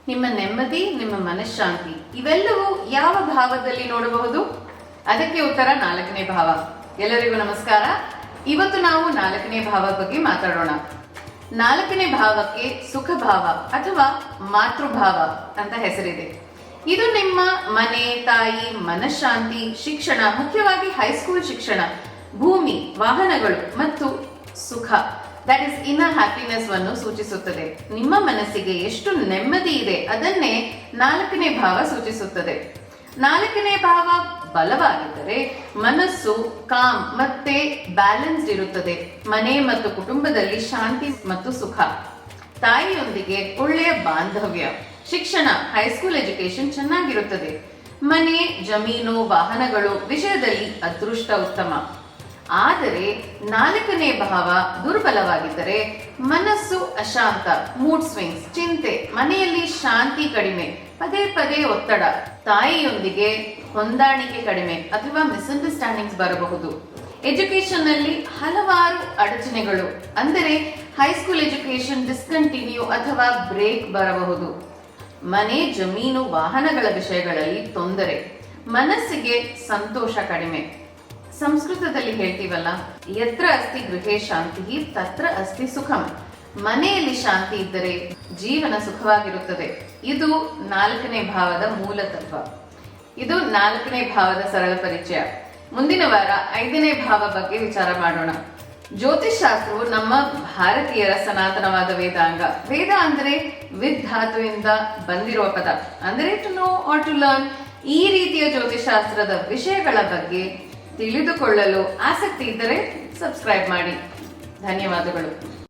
ನಿಮ್ಮ ನೆಮ್ಮದಿ, ನಿಮ್ಮ ಮನಃಶಾಂತಿ ಇವೆಲ್ಲವೂ ಯಾವ ಭಾವದಲ್ಲಿ ನೋಡಬಹುದು? ಅದಕ್ಕೆ ಉತ್ತರ 4ನೇ ಭಾವ. ಎಲ್ಲರಿಗೂ ನಮಸ್ಕಾರ. ಇವತ್ತು ನಾವು 4ನೇ ಭಾವ ಬಗ್ಗೆ ಮಾತಾಡೋಣ. 4ನೇ ಭಾವಕ್ಕೆ ಸುಖ ಭಾವ ಅಥವಾ ಮಾತೃಭಾವ ಅಂತ ಹೆಸರಿದೆ. ಇದು ನಿಮ್ಮ ಮನೆ, ತಾಯಿ, ಮನಃಶಾಂತಿ, ಶಿಕ್ಷಣ, ಮುಖ್ಯವಾಗಿ ಹೈಸ್ಕೂಲ್ ಶಿಕ್ಷಣ, ಭೂಮಿ, ವಾಹನಗಳು ಮತ್ತು ಸುಖ, ದಟ್ ಇಸ್ ಇನ್ನರ್ ಹ್ಯಾಪಿನೆಸ್ ವನ್ನು ಸೂಚಿಸುತ್ತದೆ. ನಿಮ್ಮ ಮನಸ್ಸಿಗೆ ಎಷ್ಟು ನೆಮ್ಮದಿ ಇದೆ ಅದನ್ನೇ 4ನೇ ಭಾವ ಸೂಚಿಸುತ್ತದೆ. 4ನೇ ಭಾವ ಬಲವಾಗಿದ್ದರೆ ಮನಸ್ಸು ಕಾಮ್ ಮತ್ತೆ ಬ್ಯಾಲೆನ್ಸ್ಡ್ ಇರುತ್ತದೆ. ಮನೆ ಮತ್ತು ಕುಟುಂಬದಲ್ಲಿ ಶಾಂತಿ ಮತ್ತು ಸುಖ, ತಾಯಿಯೊಂದಿಗೆ ಒಳ್ಳೆಯ ಬಾಂಧವ್ಯ, ಶಿಕ್ಷಣ, ಹೈಸ್ಕೂಲ್ ಎಜುಕೇಶನ್ ಚೆನ್ನಾಗಿರುತ್ತದೆ. ಮನೆ, ಜಮೀನು, ವಾಹನಗಳು ವಿಷಯದಲ್ಲಿ ಅದೃಷ್ಟ ಉತ್ತಮ. ಆದರೆ 4ನೇ ಭಾವ ದುರ್ಬಲವಾಗಿದ್ದರೆ ಮನಸ್ಸು ಅಶಾಂತ, ಮೂಡ್ ಸ್ವಿಂಗ್ಸ್, ಚಿಂತೆ, ಮನೆಯಲ್ಲಿ ಶಾಂತಿ ಕಡಿಮೆ, ಪದೇ ಪದೇ ಒತ್ತಡ, ತಾಯಿಯೊಂದಿಗೆ ಹೊಂದಾಣಿಕೆ ಕಡಿಮೆ ಅಥವಾ ಮಿಸ್ಅಂಡರ್ಸ್ಟ್ಯಾಂಡಿಂಗ್ಸ್ ಬರಬಹುದು. ಎಜುಕೇಶನ್ ನಲ್ಲಿ ಹಲವಾರು ಅಡಚಣೆಗಳು, ಅಂದರೆ ಹೈಸ್ಕೂಲ್ ಎಜುಕೇಶನ್ ಡಿಸ್ಕಂಟಿನ್ಯೂ ಅಥವಾ ಬ್ರೇಕ್ ಬರಬಹುದು. ಮನೆ, ಜಮೀನು, ವಾಹನಗಳ ವಿಷಯಗಳಲ್ಲಿ ತೊಂದರೆ, ಮನಸ್ಸಿಗೆ ಸಂತೋಷ ಕಡಿಮೆ. ಸಂಸ್ಕೃತದಲ್ಲಿ ಹೇಳ್ತೀವಲ್ಲ, ಯತ್ರ ಅಸ್ತಿ ಗೃಹೇ ಶಾಂತಿ ತತ್ರ ಅಸ್ತಿ ಸುಖಂ. ಮನೆಯಲ್ಲಿ ಶಾಂತಿ ಇದ್ದರೆ ಜೀವನ ಸುಖವಾಗಿರುತ್ತದೆ. ಇದು 4ನೇ ಭಾವದ ಮೂಲ ತತ್ವ. ಇದು 4ನೇ ಭಾವದ ಸರಳ ಪರಿಚಯ. ಮುಂದಿನ ವಾರ 5ನೇ ಭಾವ ಬಗ್ಗೆ ವಿಚಾರ ಮಾಡೋಣ. ಜ್ಯೋತಿಷ್ ಶಾಸ್ತ್ರವು ನಮ್ಮ ಭಾರತೀಯರ ಸನಾತನವಾದ ವೇದಾಂಗ. ವೇದ ಅಂದರೆ ವಿದ್ ಧಾತುವಿಂದ ಬಂದಿರುವ ಪದ, ಅಂದರೆ to know or to learn. ಈ ರೀತಿಯ ಜ್ಯೋತಿಷ್ ಶಾಸ್ತ್ರದ ವಿಷಯಗಳ ಬಗ್ಗೆ ತಿಳಿದುಕೊಳ್ಳಲು ಆಸಕ್ತಿ ಇದ್ದರೆ ಸಬ್ಸ್ಕ್ರೈಬ್ ಮಾಡಿ. ಧನ್ಯವಾದಗಳು.